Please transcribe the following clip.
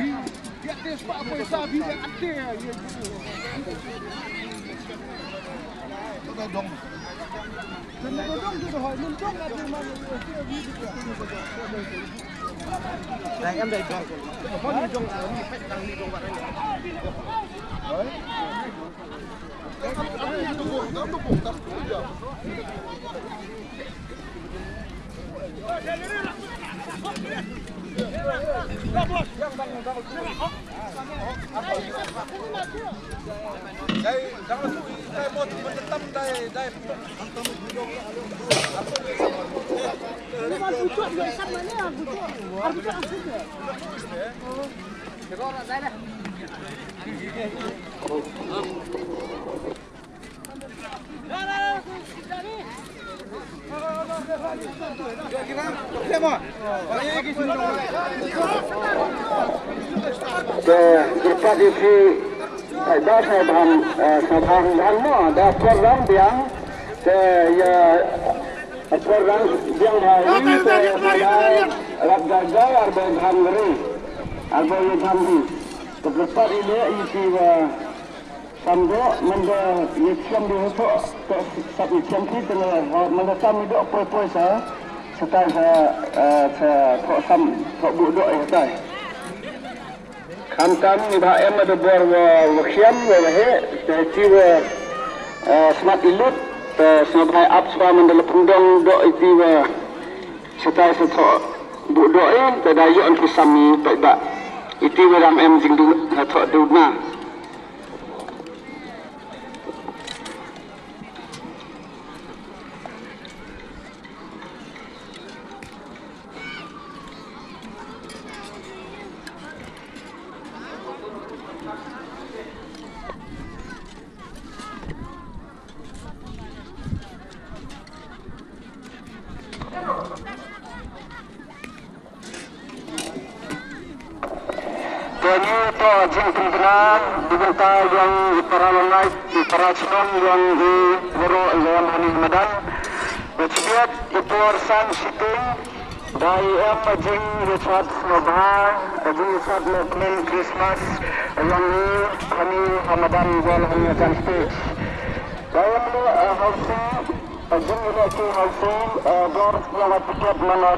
Dia ada sebab apa yang sabi dia ada ya. Dong. Dan dong tu dah, dong ada mana Này em đây dong. Có đi dong ở đi khách đang đi dong bạn đây. Đấy. Đây, jangan suci. Đây mau mendetam đây. Hantam hidung. Ini mau bujuk dia sama ni ah bujuk. Bujuk apa dia? Kita orang saya dah. Tradisi ada sabang mo ada program yang program yang hari mulai ragaga arba hamri arba yamhi kedepan ini isi samdo menda yesiam di hoso sab yesiam ki tengah menda sam dok poi sa setai sa thok sam thok bu dok ya tai Kamtam ni bah em ada bor wakiam wahe ti smart ilut sampai up swa mendel pundong do iti setai seto bu do tadayo an kisami ba iti ram em jingdu tho duna Jadi itu jeng pimpinan diminta yang para naik para calon yang di Guru yang Hani Medan bersedia itu urusan sitting dari jeng Richard Nobha jeng Richard Lokman Christmas yang ini kami Ramadan yang Hani stage dalam housing jeng ini housing door yang tiket mana